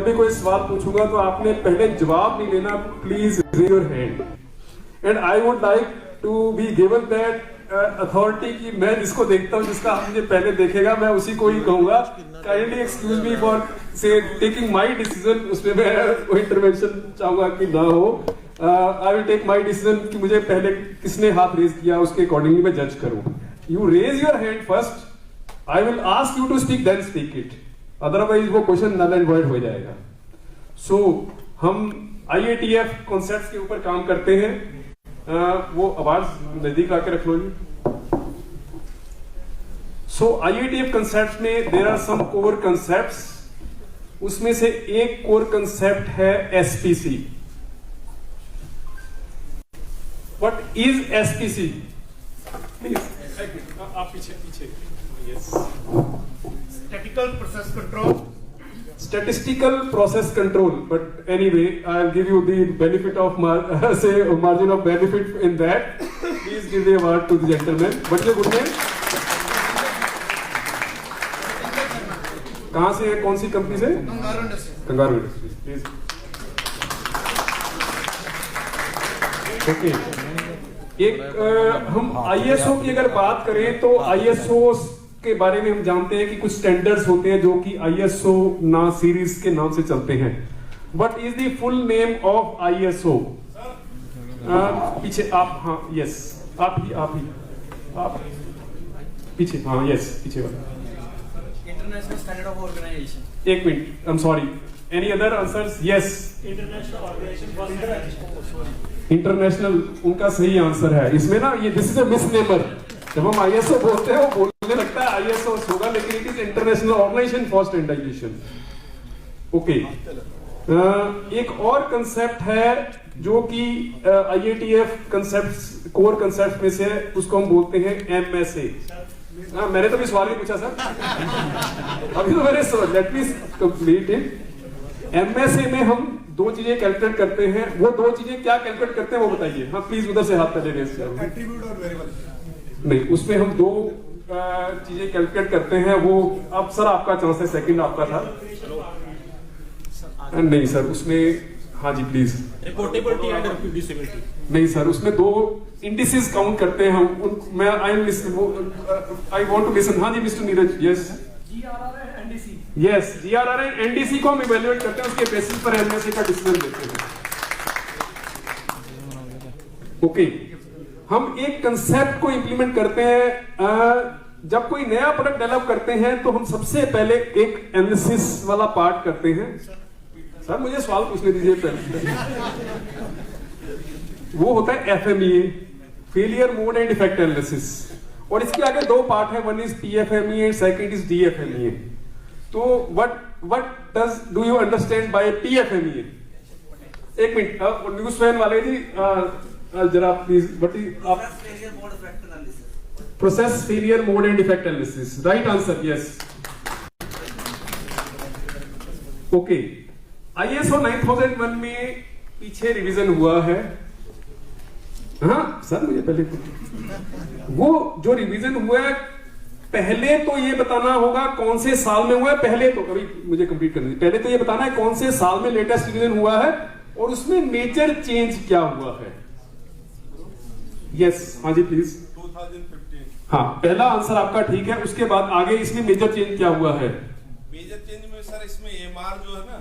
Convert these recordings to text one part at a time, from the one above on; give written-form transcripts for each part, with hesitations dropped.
जब भी कोई सवाल पूछूंगा तो आपने पहले जवाब नहीं लेना, please raise your hand. And I would like to be given that authority की मैं जिसको देखता हूँ, जिसका मुझे पहले देखेगा, मैं उसी को ही कहूंगा। काइंडली एक्सक्यूज मी फॉर से टेकिंग माई डिसीजन। उसमें मैं कोई इंटरवेंशन चाहूंगा कि ना हो। I will take my decision कि मुझे पहले किसने हाथ रेज किया, उसके अकॉर्डिंगली मैं जज करूं। You raise your hand first, I will ask you to speak, then speak it, otherwise वो क्वेश्चन नल एंड वॉइड हो जाएगा। सो हम IATF कॉन्सेप्ट्स के ऊपर काम करते हैं। वो आवाज नजदीक लाके रख लो जी। सो IATF कॉन्सेप्ट्स में there are some core concepts. उसमें से एक कोर कॉन्सेप्ट है SPC। What is SPC? Please आप पीछे पीछे। Yes, Statistical process control. Statistical process control, but anyway, I'll give you the benefit of margin of benefit in that. Please give the award to the gentleman. What's your good name? कहाँ से है, कौन सी company से? Kangaroo industries. Please. Okay, एक हम ISO की अगर बात करें तो ISO के बारे में हम जानते हैं कि कुछ स्टैंडर्ड्स होते हैं जो कि ISO ना सीरीज के नाम से चलते हैं। What is the full name of ISO? पीछे आप, हाँ यस, आप पीछे, हाँ यस, पीछे वाला। International standard of organization. एक minute, I am sorry, any other answers? Yes, International Organization for Standardization. International उनका सही आंसर है। इसमें ना ये दिस इज अ मिसनेमर। जब हम ISO बोलते हैं वो बोलने लगता है ISO होगा, लेकिन it is international organization for standardization. Okay, एक और कंसेप्ट है जो कि IATF कंसेप्ट्स, कोर कंसेप्ट में से, उसको हम बोलते हैं MSA। मैंने तो भी सवाल नहीं पूछा सर, अभी तो मैंने let me complete it. MSA में हम दो चीजें कैलकुलेट करते हैं। वो दो चीजें क्या कैलकुलेट करते हैं वो बताइए। हाँ प्लीज, उधर से हाथ पहले रेस करो। Attribute और variable. नहीं, उसमें हम दो चीजें कैलकुलेट करते हैं। वो अब सर आपका चांस है, सेकंड आपका था। नहीं सर, उसमें, हाँ जी प्लीज। Reportability and reproducibility. नहीं सर, उसमें दो इंडिसेस काउंट करते हैं हम। मैं आई वांट टू लिसन। हाँ जी mister Neeraj. Yes, GRR and NDC. Yes, GRR and NDC को हम इवेल्युएट करते हैं, उसके बेसिस पर MSA का डिसीजन लेते हैं। ओके, हम एक कंसेप्ट को इंप्लीमेंट करते हैं। जब कोई नया प्रोडक्ट डेवलप करते हैं तो हम सबसे पहले एक एनालिसिस वाला पार्ट करते हैं। सर मुझे सवाल पूछने दीजिए पहले। वो होता है FMEA, failure mode and effect analysis, और इसके आगे दो पार्ट है, one is PFMEA and second is DFMEA। तो what do you understand by PFMEA? एक मिनट, न्यूज फैन वाले जी जरा please, process failure mode and effect analysis, right answer, yes. Okay, ISO 9001 में पीछे रिवीजन हुआ है। हाँ सर, मुझे पहले वो जो रिवीजन हुआ है, पहले तो ये बताना होगा कौन से साल में हुआ है। पहले तो अभी मुझे कंप्लीट करना है। पहले तो ये बताना है कौन से साल में लेटेस्ट रिवीजन हुआ है और उसमें मेजर चेंज क्या हुआ है। यस, हाँ जी प्लीज। 2015। हाँ, पहला आंसर आपका ठीक है। उसके बाद आगे इसमें मेजर चेंज क्या हुआ है? मेजर चेंज में सर इसमें MR जो है ना,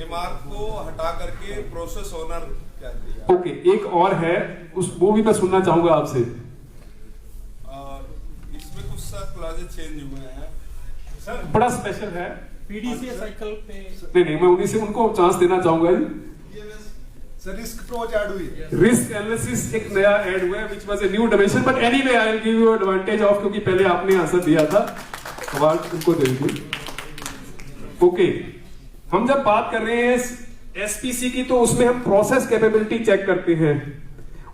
MR को हटा करके प्रोसेस ओनर क्या दिया। ओके, एक और है, वो भी मैं सुनना चाहूंगा आपसे। इसमें कुछ सर क्लॉजेस चेंज हुए हैं सर, बड़ा स्पेशल है। PDCA साइकिल पे नहीं, मैं उन्हीं से उनको चांस देना चाहूंगा जी। सर रिस्क अप्रोच ऐड हुई है। रिस्क एनालिसिस एक नया ऐड हुआ है, which was a new dimension, but anyway I will give you advantage of, क्योंकि पहले आपने आंसर दिया था, अवार्ड उनको दे दीजिए। ओके, हम जब बात कर रहे हैं SPC की, तो उसमें हम प्रोसेस कैपेबिलिटी चेक करते हैं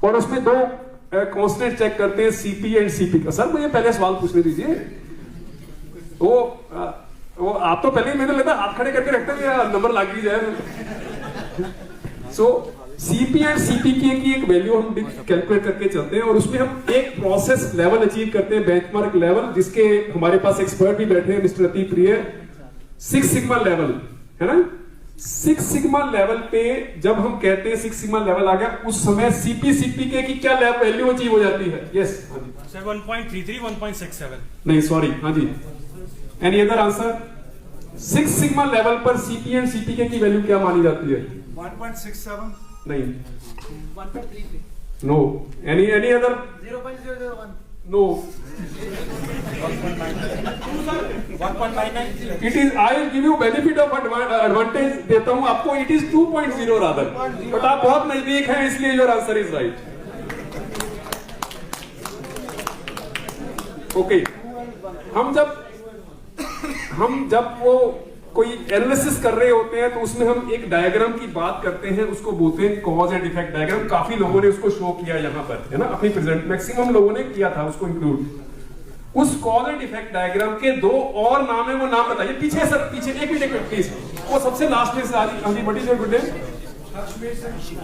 और उसमें दो कांस्टेंट चेक करते हैं, CP एंड CP का। सर मुझे पहले सवाल पूछने दीजिए। वो आप तो पहले ही मैंने लगता हाथ खड़े करके रखते हैं, नंबर लाग ही जाए। सो CP एंड CP की एक वैल्यू हम कैलकुलेट करके चलते हैं और उसमें हम एक प्रोसेस लेवल अचीव करते हैं, बेंचमार्क लेवल, जिसके हमारे पास एक्सपर्ट भी बैठे हैं, मिस्टर अति प्रिय। 6 सिग्मा लेवल है ना। 6 सिग्मा लेवल पे जब हम कहते हैं 6 सिग्मा लेवल आ गया, उस समय सीपीसीपीके की क्या वैल्यू अचीव हो जाती है? यस, हाँ जी सर 1.33 1.67 नहीं सॉरी, हाँ जी any other answer? 6 sigma level पर सीपी एंड सीपीके की वैल्यू क्या मानी जाती है? 1.67 नहीं, 1.33 no, any other? 0.001 no, 1.99 it is, I will give you benefit of advantage देता हूं आपको, इट इज 2.0 रादर, बट आप बहुत नजदीक हैं इसलिए your answer is right. Okay, हम जब वो कोई एनालिसिस कर रहे होते हैं तो उसमें हम एक डायग्राम की बात करते हैं, उसको बोलते हैं कॉज एंड इफेक्ट डायग्राम। काफी लोगों ने उसको शो किया यहाँ पर, है ना, अपनी प्रेजेंट मैक्सिमम लोगों ने किया था उसको इंक्लूड। उस कॉज एंड इफेक्ट डायग्राम के 2 और नाम है, वो नाम बताइए। पीछे सर, पीछे एक मिनट प्लीज, वो सबसे लास्ट में से हाँ जी बड़ी गुड डे,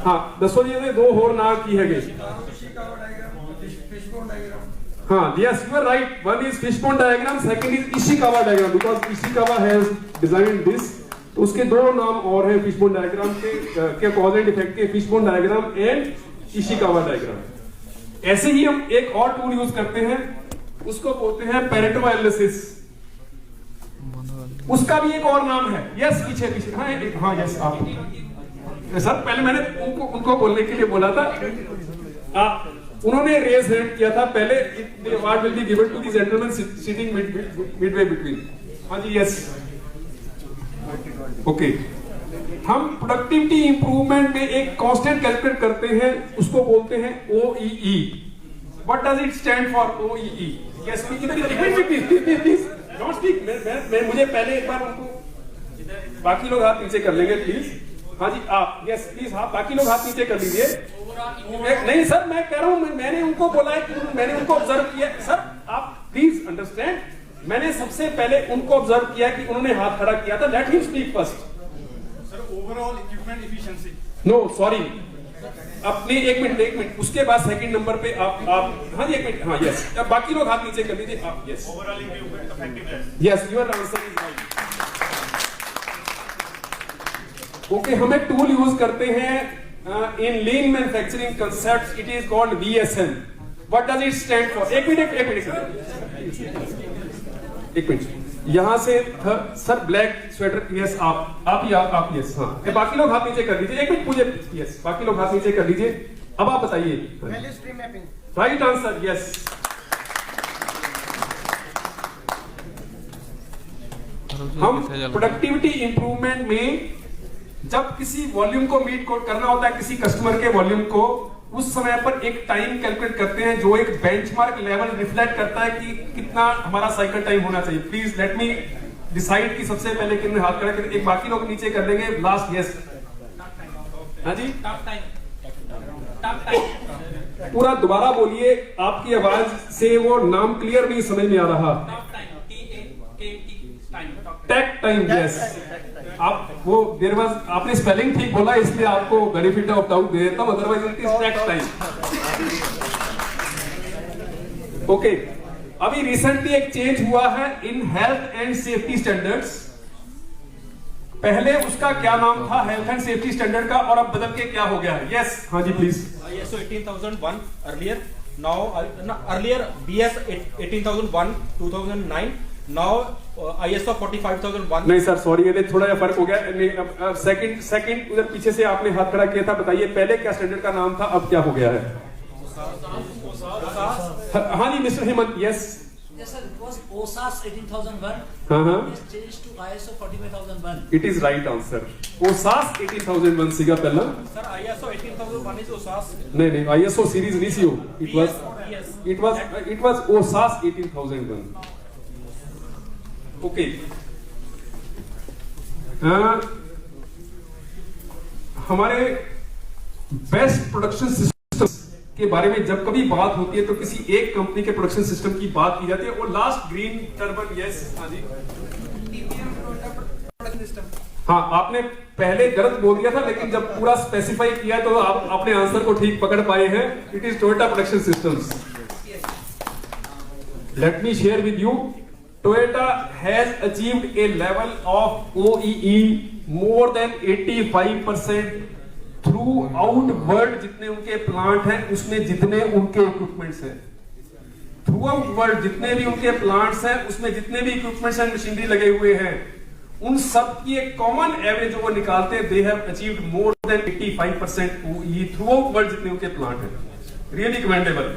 हाँ दसो जी 2 और नाम की है गए। हाँ, yes, you are right. One is fishbone diagram, second is Ishikawa diagram, because Ishikawa has designed this. तो उसके 2 नाम और हैं fishbone diagram के cause and effect के, fishbone diagram and Ishikawa diagram। ऐसे ही हम एक और टूल यूज करते हैं, उसको बोलते हैं Pareto analysis। उसका भी एक और नाम है। यस, पीछे हाँ यस, आप सर पहले मैंने उनको बोलने के लिए बोला था, उन्होंने रेज हैंड किया था पहले। The award will be given to the gentleman sitting midway between. हाँ जी, यस, ओके। हम प्रोडक्टिविटी इंप्रूवमेंट में एक कांस्टेंट कैलकुलेट करते हैं, उसको बोलते हैं OEE। What does it stand for? OEE। Yes, please don't speak. मैं मुझे पहले एक बार उनको, बाकी लोग हाथ नीचे कर लेंगे प्लीज। हाँ जी आप, यस प्लीज, हाँ बाकी लोग हाथ नीचे कर लीजिए। नहीं सर, मैं कह रहा हूं, मैंने उनको बोला है कि मैंने उनको ऑब्जर्व किया। सर आप प्लीज अंडरस्टैंड, मैंने सबसे पहले उनको ऑब्जर्व किया कि उन्होंने हाथ खड़ा किया था। Let him speak first. Sir overall equipment efficiency. No sorry, अपनी एक मिनट, उसके बाद सेकंड नंबर पे आप हाँ जी एक मिनट, हाँ यस, बाकी लोग हाथ नीचे कर लीजिए आप। Yes, overall effectiveness. Yes, your answer is right. Okay, हम एक टूल यूज करते हैं in lean manufacturing concepts, it is called VSM. What does it stand for? एक मिनट, यहां से सर ब्लैक स्वेटर, यस आप यस, हाँ बाकी लोग हाथ नीचे कर लीजिए। एक मिनट मुझे, यस बाकी लोग हाथ नीचे कर लीजिए। अब आप बताइए। Value stream mapping, right answer, yes. हम प्रोडक्टिविटी इंप्रूवमेंट में जब किसी वॉल्यूम को मीट करना होता है, किसी कस्टमर के वॉल्यूम को, उस समय पर एक टाइम कैलकुलेट करते हैं जो एक बेंचमार्क लेवल रिफ्लेक्ट करता है कि कितना हमारा साइकिल टाइम होना चाहिए। प्लीज लेट मी डिसाइड कि सबसे पहले कितने हाथ खड़ा करें। एक बाकी लोग नीचे कर देंगे लास्ट। यस, हाँ जी, पूरा दोबारा बोलिए, आपकी आवाज से वो नाम क्लियर नहीं समझ में आ रहा। Take time, yes. आप वो देर बाद आपने स्पेलिंग ठीक बोला इसलिए आपको बेनिफिट ऑफ डाउट दे देता हूं, otherwise it is take time. Okay, अभी रिसेंटली एक चेंज हुआ है in health and safety standards. पहले उसका क्या नाम था हेल्थ एंड सेफ्टी स्टैंडर्ड का, और अब बदल के क्या हो गया है? यस, हाँ जी please. ISO 18001 earlier, now earlier BS 18001 2009, now ISO 45001। नहीं सर सॉरी, ये थोड़ा फर्क हो गया। सेकंड उधर पीछे से आपने हाथ खड़ा किया था, बताइए पहले क्या स्टैंडर्ड का नाम था, अब क्या हो गया है? हाँ जी mister Hemant, yes. Yes, sir. It was OSAS 18001. हाँ, It's changed to ISO 45001. It is right answer. OSAS 18001 सीगा पहला। Sir ISO 18001 is OSAS। नहीं ISO सीरीज नहीं सी हो, इट वाज OSAS 18001। ओके, हमारे बेस्ट प्रोडक्शन सिस्टम के बारे में जब कभी बात होती है तो किसी एक कंपनी के प्रोडक्शन सिस्टम की बात की जाती है। वो लास्ट ग्रीन टर्बन, यस हाँ जी, हाँ आपने पहले गलत बोल दिया था, लेकिन जब पूरा स्पेसिफाई किया तो आप अपने आंसर को ठीक पकड़ पाए हैं। It is Toyota production systems. Let me share with you Toyota has achieved a level of OEE more than 85% throughout world. जितने उनके प्लांट हैं उसमें जितने उनके इक्विपमेंट्स हैं, थ्रूआउट वर्ल्ड जितने भी उनके प्लांट्स हैं उसमें जितने भी इक्विपमेंट्स एंड मशीनरी लगे हुए हैं, उन सब की एक कॉमन एवरेज जो वो निकालते हैं, they have achieved more than 85% OEE throughout world जितने उनके प्लांट हैं. Really commendable.